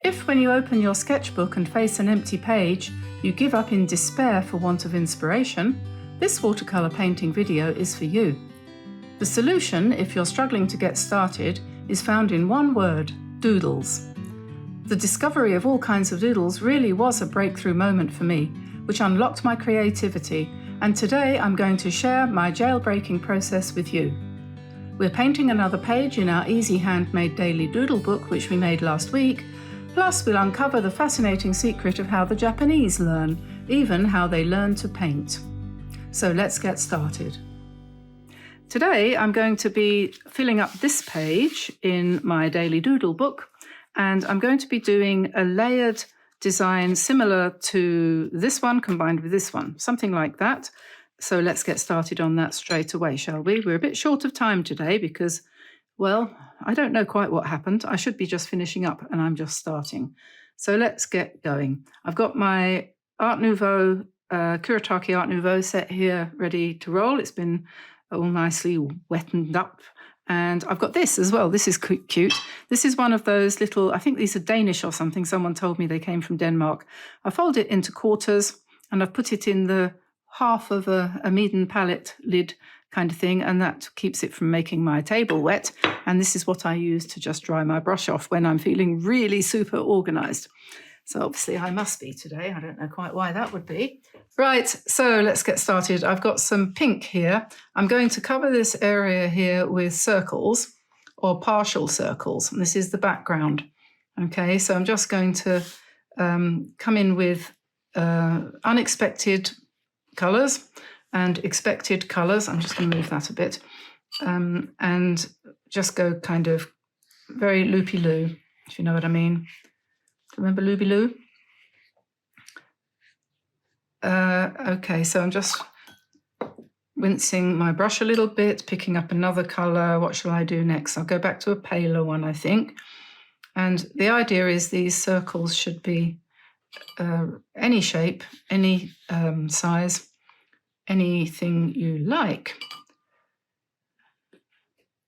If when you open your sketchbook and face an empty page, you give up in despair for want of inspiration, this watercolor painting video is for you. The solution, if you're struggling to get started, is found in one word: doodles. The discovery of all kinds of doodles really was a breakthrough moment for me, which unlocked my creativity, and today I'm going to share my jailbreaking process with you. We're painting another page in our easy handmade Daily Doodle Book, which we made last week. Plus, we'll uncover the fascinating secret of how the Japanese learn, even how they learn to paint. So let's get started. Today, I'm going to be filling up this page in my Daily Doodle Book, and I'm going to be doing a layered design similar to this one combined with this one, something like that. So let's get started on that straight away, shall we? We're a bit short of time today because, well, I don't know quite what happened. I should be just finishing up and I'm just starting. So let's get going. I've got my Art Nouveau, Kuretake Art Nouveau set here ready to roll. It's been all nicely wetted up. And I've got this as well. This is cute. This is one of those little, I think these are Danish or something. Someone told me they came from Denmark. I fold it into quarters and I've put it in the half of a Meeden palette lid kind of thing, and that keeps it from making my table wet. And this is what I use to just dry my brush off when I'm feeling really super organized. So obviously I must be today. I don't know quite why that would be. Right, so let's get started. I've got some pink here. I'm going to cover this area here with circles or partial circles. And this is the background. Okay, so I'm just going to come in with unexpected colours and expected colours. I'm just going to move that a bit and just go kind of very loopy-loo, if you know what I mean. Remember loopy-loo? Okay, so I'm just rinsing my brush a little bit, picking up another colour. What shall I do next? I'll go back to a paler one, I think. And the idea is these circles should be any shape, any size, anything you like.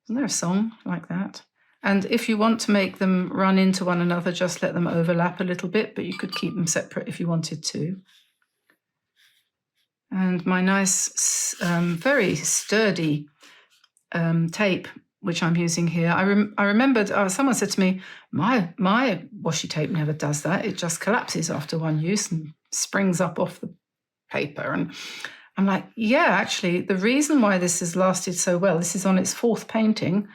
Isn't there a song like that? And if you want to make them run into one another, just let them overlap a little bit, but you could keep them separate if you wanted to. And my nice, very sturdy tape, which I'm using here, I remembered, someone said to me, my washi tape never does that. It just collapses after one use and springs up off the paper. And I'm like, yeah, actually, the reason why this has lasted so well, this is on its fourth painting,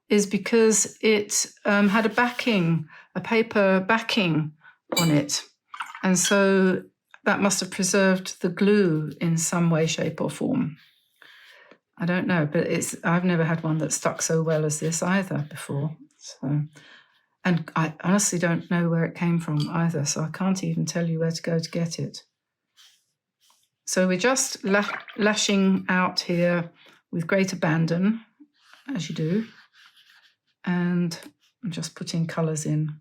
is because it had a paper backing on it. And so that must have preserved the glue in some way, shape or form. I don't know, but I've never had one that stuck so well as this either before. So, and I honestly don't know where it came from either, so I can't even tell you where to go to get it. So we're just lashing out here with great abandon, as you do. And I'm just putting colours in.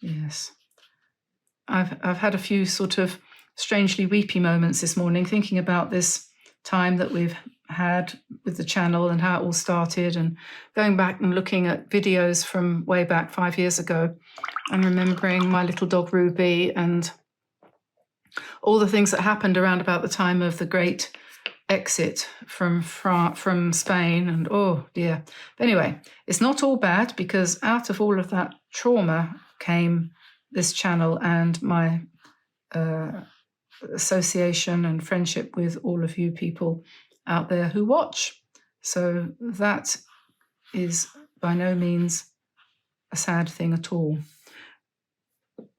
Yes. I've had a few sort of strangely weepy moments this morning thinking about this time that we've had with the channel and how it all started, and going back and looking at videos from way back 5 years ago and remembering my little dog Ruby and all the things that happened around about the time of the great exit from Spain, and oh dear. But anyway, it's not all bad, because out of all of that trauma came this channel and my association and friendship with all of you people out there who watch. So that is by no means a sad thing at all.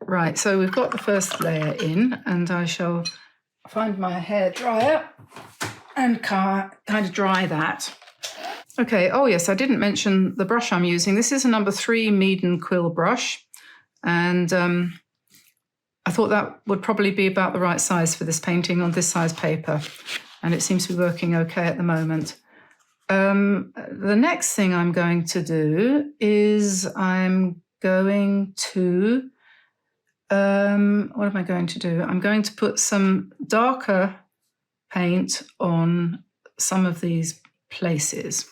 Right, so we've got the first layer in, and I shall find my hair dryer and kind of dry that. Okay, oh yes, I didn't mention the brush I'm using. This is a number 3 Meeden quill brush, and I thought that would probably be about the right size for this painting on this size paper, and it seems to be working okay at the moment. The next thing I'm going to do is I'm going to, what am I going to do? I'm going to put some darker paint on some of these places.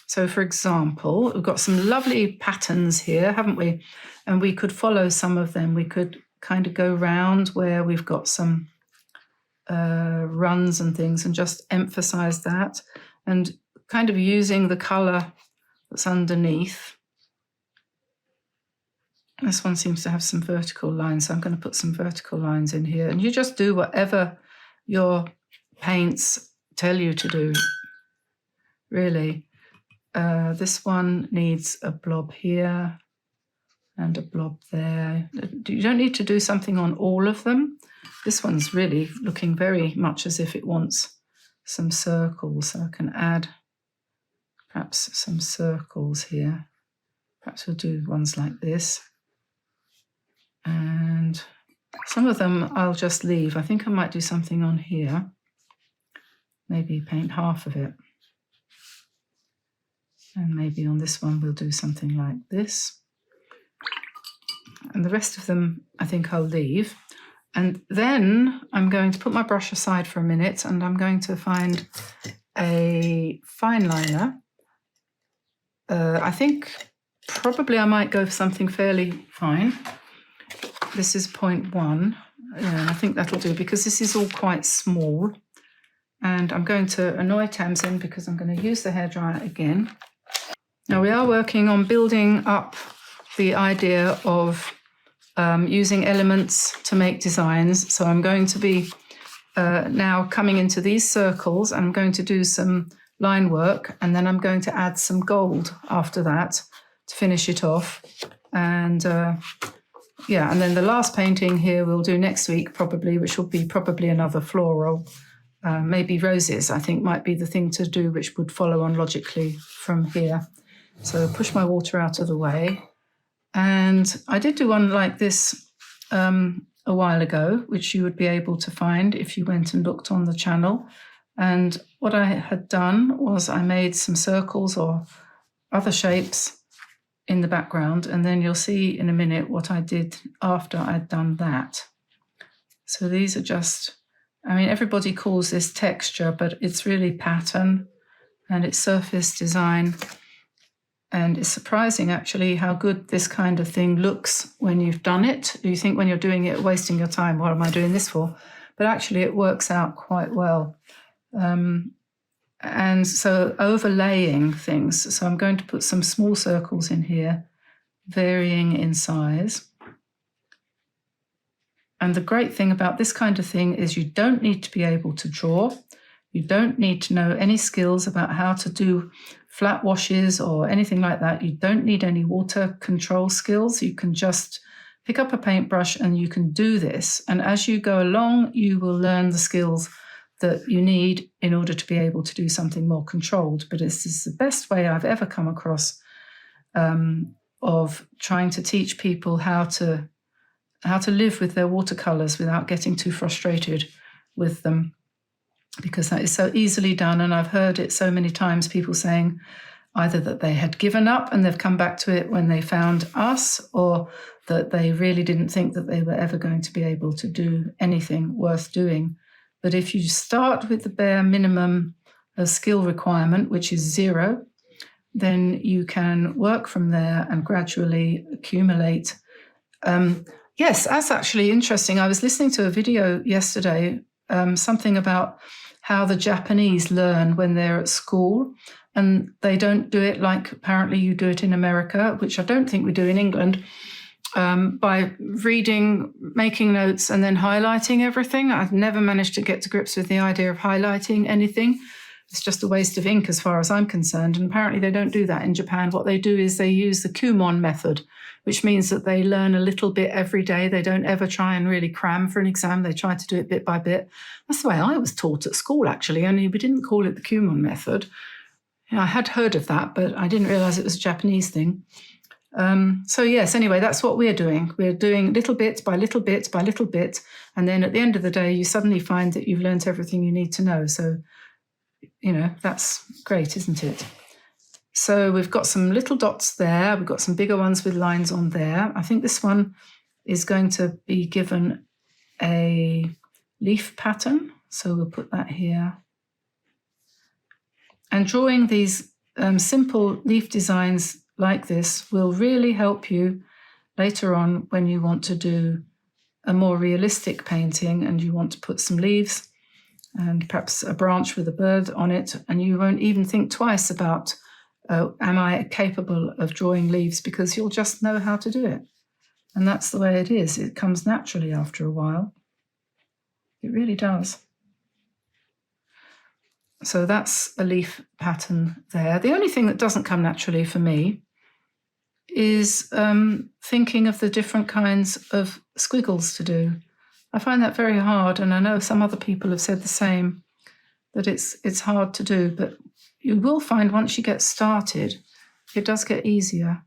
So for example, we've got some lovely patterns here, haven't we? And we could follow some of them. We could kind of go round where we've got some runs and things and just emphasize that, and kind of using the color that's underneath. This one seems to have some vertical lines, so I'm going to put some vertical lines in here. And you just do whatever your paints tell you to do, really. This one needs a blob here and a blob there. You don't need to do something on all of them. This one's really looking very much as if it wants some circles, so I can add perhaps some circles here. Perhaps we'll do ones like this. And some of them I'll just leave. I think I might do something on here. Maybe paint half of it. And maybe on this one we'll do something like this. And the rest of them I think I'll leave. And then I'm going to put my brush aside for a minute, and I'm going to find a fine liner. I think probably I might go for something fairly fine. This is 0.1. I think that'll do, because this is all quite small. And I'm going to annoy Tamsin because I'm going to use the hairdryer again. Now we are working on building up the idea of using elements to make designs. So I'm going to be now coming into these circles, and I'm going to do some line work, and then I'm going to add some gold after that to finish it off. And yeah, and then the last painting here we'll do next week probably, which will be probably another floral. Maybe roses, I think, might be the thing to do, which would follow on logically from here. So push my water out of the way. And I did do one like this a while ago, which you would be able to find if you went and looked on the channel. And what I had done was I made some circles or other shapes in the background, and then you'll see in a minute what I did after I'd done that. So these are just, I mean, everybody calls this texture, but it's really pattern, and it's surface design. And it's surprising actually how good this kind of thing looks when you've done it. You think when you're doing it, wasting your time, what am I doing this for? But actually it works out quite well. And so overlaying things. So I'm going to put some small circles in here, varying in size. And the great thing about this kind of thing is you don't need to be able to draw. You don't need to know any skills about how to do flat washes or anything like that. You don't need any water control skills. You can just pick up a paintbrush and you can do this. And as you go along, you will learn the skills that you need in order to be able to do something more controlled. But this is the best way I've ever come across of trying to teach people how to live with their watercolors without getting too frustrated with them, because that is so easily done. And I've heard it so many times, people saying either that they had given up and they've come back to it when they found us, or that they really didn't think that they were ever going to be able to do anything worth doing. But if you start with the bare minimum of skill requirement, which is 0, then you can work from there and gradually accumulate. Yes, that's actually interesting. I was listening to a video yesterday, something about how the Japanese learn when they're at school, and they don't do it like apparently you do it in America, which I don't think we do in England, by reading, making notes, and then highlighting everything. I've never managed to get to grips with the idea of highlighting anything. It's just a waste of ink as far as I'm concerned. And apparently they don't do that in Japan. What they do is they use the Kumon method, which means that they learn a little bit every day. They don't ever try and really cram for an exam. They try to do it bit by bit. That's the way I was taught at school, actually, only we didn't call it the Kumon method. I had heard of that, but I didn't realize it was a Japanese thing. So yes, anyway, that's what we're doing. We're doing little bit by little bit by little bit. And then at the end of the day, you suddenly find that you've learned everything you need to know. So, you know, that's great, isn't it? So we've got some little dots there. We've got some bigger ones with lines on there. I think this one is going to be given a leaf pattern. So we'll put that here. And drawing these simple leaf designs like this will really help you later on when you want to do a more realistic painting and you want to put some leaves and perhaps a branch with a bird on it, and you won't even think twice about, am I capable of drawing leaves, because you'll just know how to do it. And that's the way it is. It comes naturally after a while. It really does. So that's a leaf pattern there. The only thing that doesn't come naturally for me is thinking of the different kinds of squiggles to do. I find that very hard, and I know some other people have said the same, that it's hard to do, but you will find once you get started, it does get easier.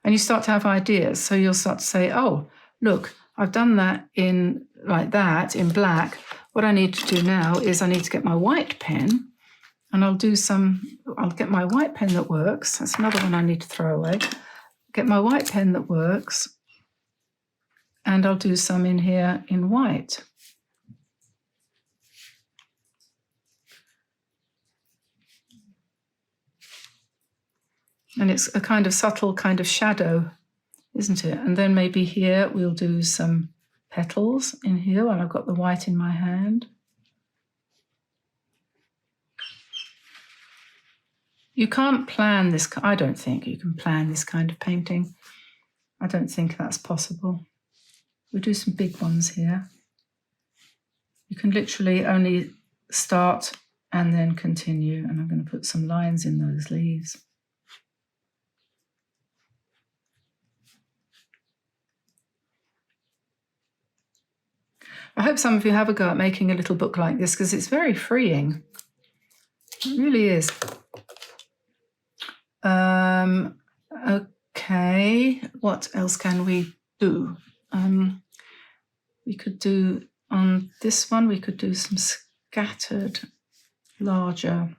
And you start to have ideas, so you'll start to say, oh, look, I've done that in like that, in black. What I need to do now is I need to get my white pen, and I'll get my white pen that works. That's another one I need to throw away. Get my white pen that works, and I'll do some in here in white. And it's a kind of subtle kind of shadow, isn't it? And then maybe here we'll do some petals in here while I've got the white in my hand. You can't plan this. I don't think you can plan this kind of painting. I don't think that's possible. We'll do some big ones here. You can literally only start and then continue, and I'm going to put some lines in those leaves. I hope some of you have a go at making a little book like this, because it's very freeing. It really is. Okay, what else can we do? We could do, on this one, we could do some scattered larger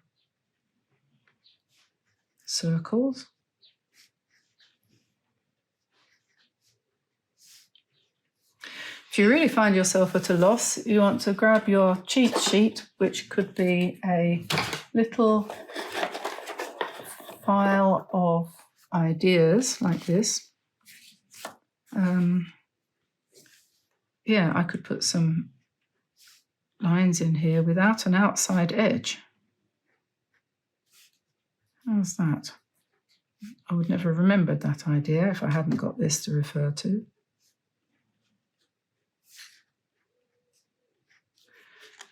circles. If you really find yourself at a loss, you want to grab your cheat sheet, which could be a little file of ideas like this. Yeah, I could put some lines in here without an outside edge. How's that? I would never have remembered that idea if I hadn't got this to refer to.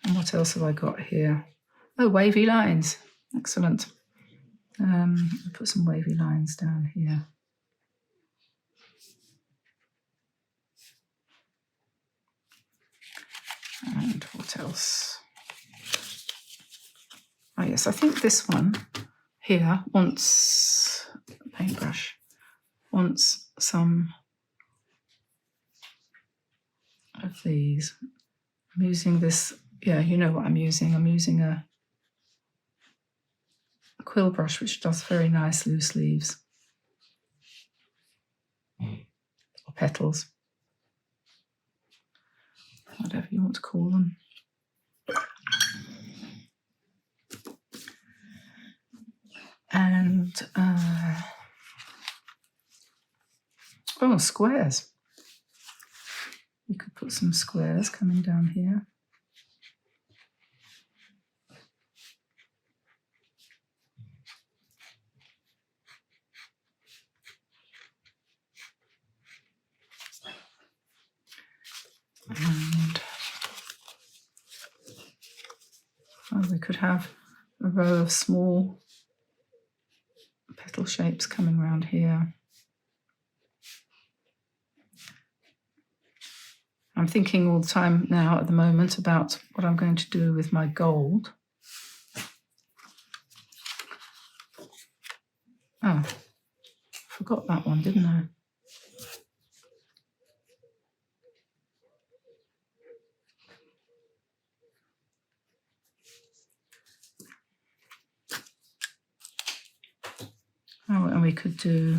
And what else have I got here? Oh, wavy lines. Excellent. I'll put some wavy lines down here. And what else? Oh yes, I think this one here wants a paintbrush, wants some of these. I'm using this, yeah, you know what I'm using. I'm using a quill brush, which does very nice loose leaves or petals, whatever you want to call them. And oh, squares. You could put some squares coming down here. And we could have a row of small petal shapes coming around here. I'm thinking all the time now at the moment about what I'm going to do with my gold. Oh, forgot that one, didn't I? Oh, and we could do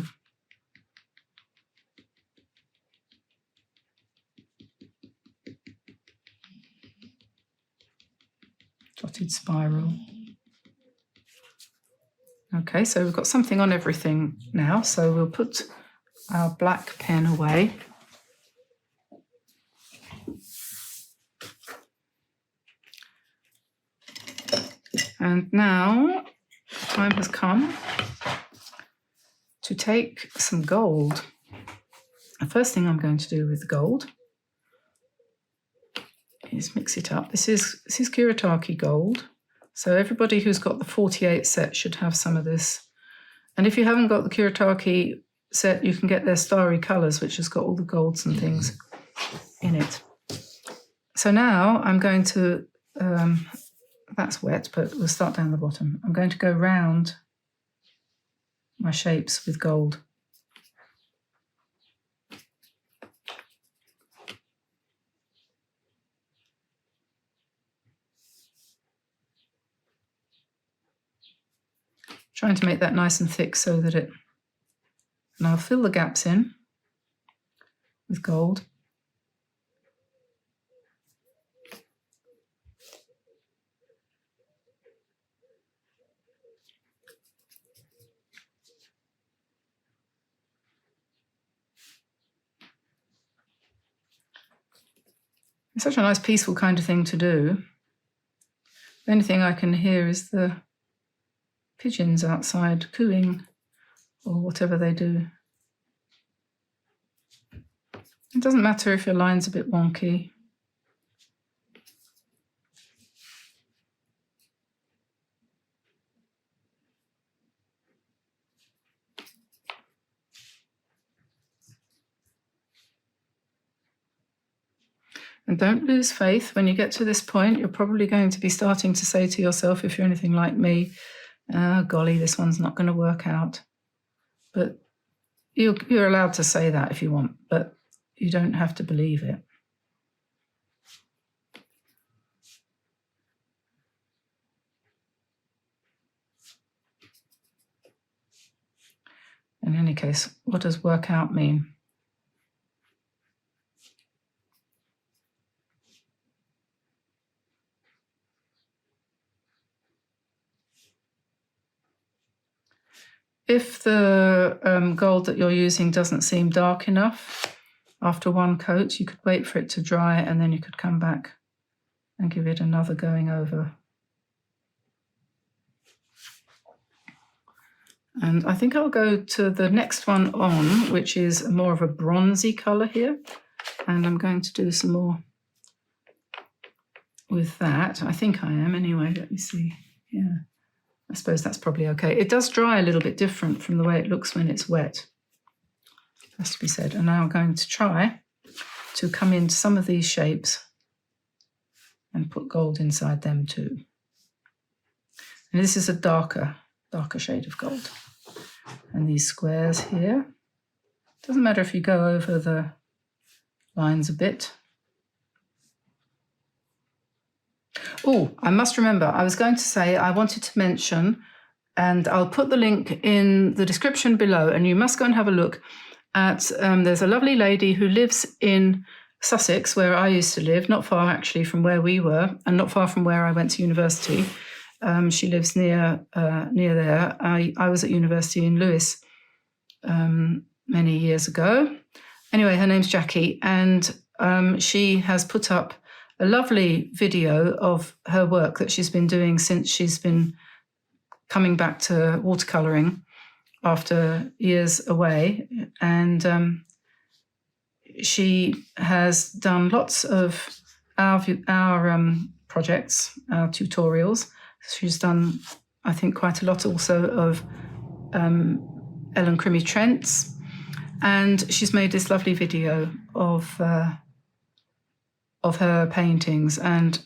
dotted spiral. Now Okay, so we've got something on everything now, so we'll put our black pen away. And now time has come to take some gold. The first thing I'm going to do with the gold is mix it up. This is Kuretake gold. So everybody who's got the 48 set should have some of this. And if you haven't got the Kuretake set, you can get their Starry Colours, which has got all the golds and things in it. So now I'm going to, that's wet, but we'll start down the bottom. I'm going to go round my shapes with gold. Trying to make that nice and thick so that it, and I'll fill the gaps in with gold. It's such a nice peaceful kind of thing to do. The only thing I can hear is the pigeons outside cooing or whatever they do. It doesn't matter if your line's a bit wonky. And don't lose faith. When you get to this point, you're probably going to be starting to say to yourself, if you're anything like me, oh, golly, this one's not going to work out. But you're allowed to say that if you want, but you don't have to believe it. In any case, what does work out mean? If the gold that you're using doesn't seem dark enough after one coat, you could wait for it to dry and then you could come back and give it another going over. And I think I'll go to the next one on, which is more of a bronzy colour here. And I'm going to do some more with that. I think I am anyway. Let me see. Yeah. I suppose that's probably okay. It does dry a little bit different from the way it looks when it's wet. Has to be said. And now I'm going to try to come into some of these shapes and put gold inside them too. And this is a darker shade of gold. And these squares here, doesn't matter if you go over the lines a bit. Oh, I must remember, I was going to say I wanted to mention, and I'll put the link in the description below, and you must go and have a look at, there's a lovely lady who lives in Sussex, where I used to live, not far actually from where we were, and not far from where I went to university. She lives near there. I was at university in Lewes many years ago. Anyway, her name's Jackie, and she has put up a lovely video of her work that she's been doing since she's been coming back to watercolouring after years away. And she has done lots of our projects, our tutorials. She's done, I think, quite a lot also of Ellen Crimmy Trent's. And she's made this lovely video of her paintings, and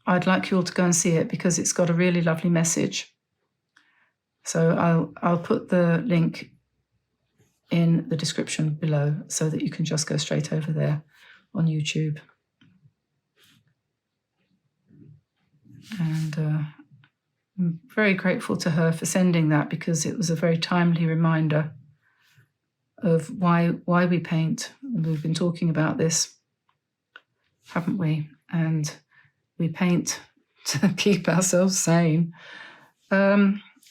I'd like you all to go and see it because it's got a really lovely message. So I'll put the link in the description below so that you can just go straight over there on YouTube. And I'm very grateful to her for sending that because it was a very timely reminder of why we paint. We've been talking about this, haven't we? And we paint to keep ourselves sane.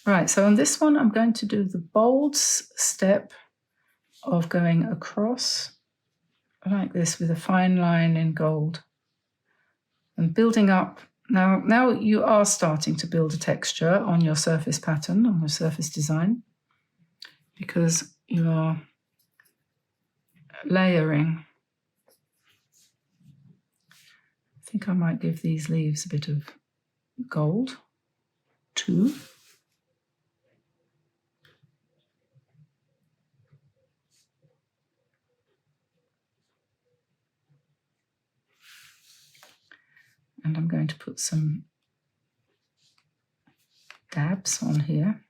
Right, so on this one, I'm going to do the bold step of going across like this with a fine line in gold and building up. Now you are starting to build a texture on your surface pattern, on your surface design, because you are layering. I think I might give these leaves a bit of gold too. And I'm going to put some dabs on here.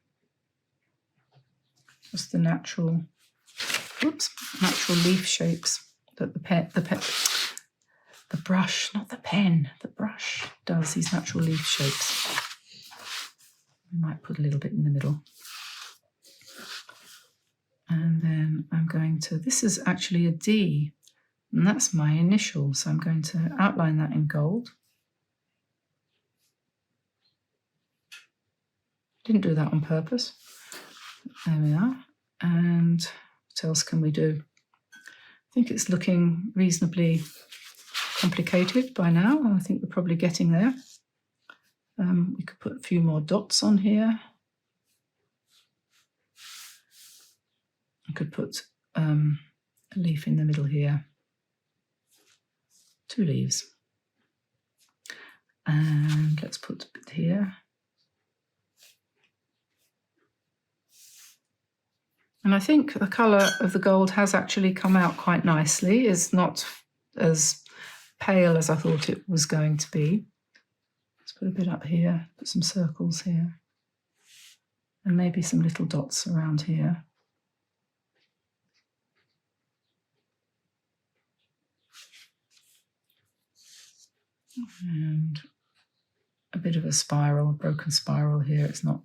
Just the natural leaf shapes that the brush, not the pen, the brush does these natural leaf shapes. I might put a little bit in the middle. And then I'm going to, this is actually a D, and that's my initial, so I'm going to outline that in gold. Didn't do that on purpose. There we are. And what else can we do? I think it's looking reasonably complicated by now. I think we're probably getting there. We could put a few more dots on here. I could put a leaf in the middle here. 2 leaves. And let's put a bit here. And I think the colour of the gold has actually come out quite nicely. It's not as pale as I thought it was going to be. Let's put a bit up here, put some circles here, and maybe some little dots around here. And a bit of a spiral, a broken spiral here. It's not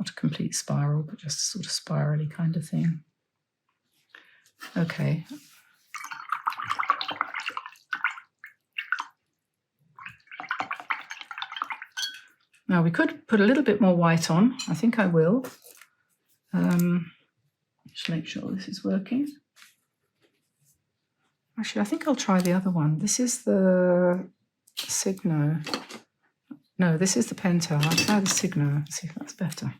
a complete spiral, but just a sort of spirally kind of thing. Okay. Now we could put a little bit more white on. I think I will. Just make sure this is working. Actually, I think I'll try the other one. This is the Signo. No, this is the Pentel. I'll try the Signo, see if that's better.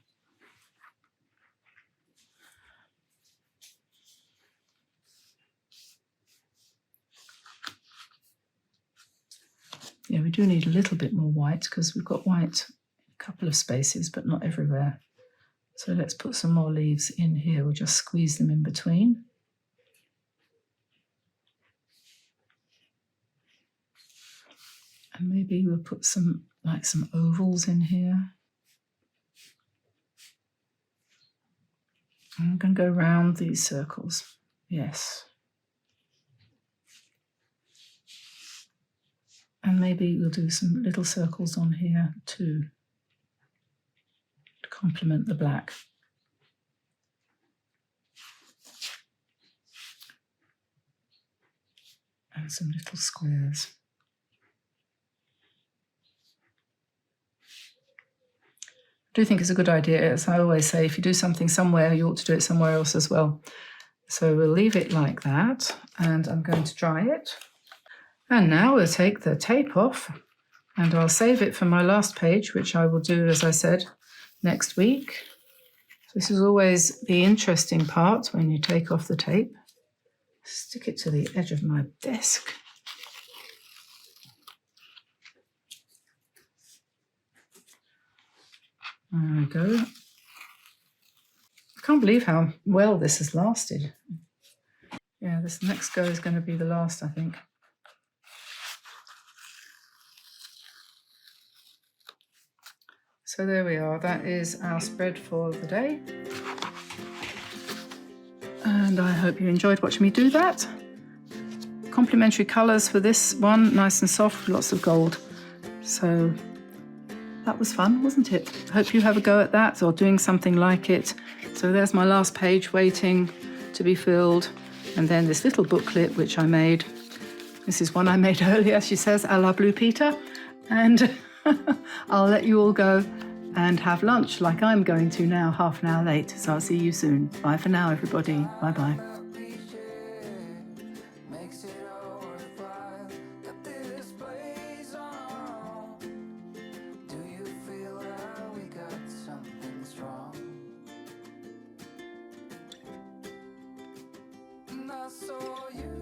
Yeah, we do need a little bit more white because we've got white in a couple of spaces, but not everywhere. So let's put some more leaves in here. We'll just squeeze them in between. And maybe we'll put some ovals in here. I'm going to go round these circles. Yes. And maybe we'll do some little circles on here too, to complement the black. And some little squares. I do think it's a good idea. As I always say, if you do something somewhere, you ought to do it somewhere else as well. So we'll leave it like that, and I'm going to dry it. And now we'll take the tape off, and I'll save it for my last page, which I will do, as I said, next week. So this is always the interesting part when you take off the tape. Stick it to the edge of my desk. There we go. I can't believe how well this has lasted. Yeah, this next go is going to be the last, I think. So there we are. That is our spread for the day. And I hope you enjoyed watching me do that. Complementary colours for this one, nice and soft, lots of gold. So that was fun, wasn't it? I hope you have a go at that or doing something like it. So there's my last page waiting to be filled. And then this little booklet which I made. This is one I made earlier, she says, a la Blue Peter. And I'll let you all go and have lunch like I'm going to now, half an hour late. So I'll see you soon. Bye for now, everybody. Bye-bye. I saw you.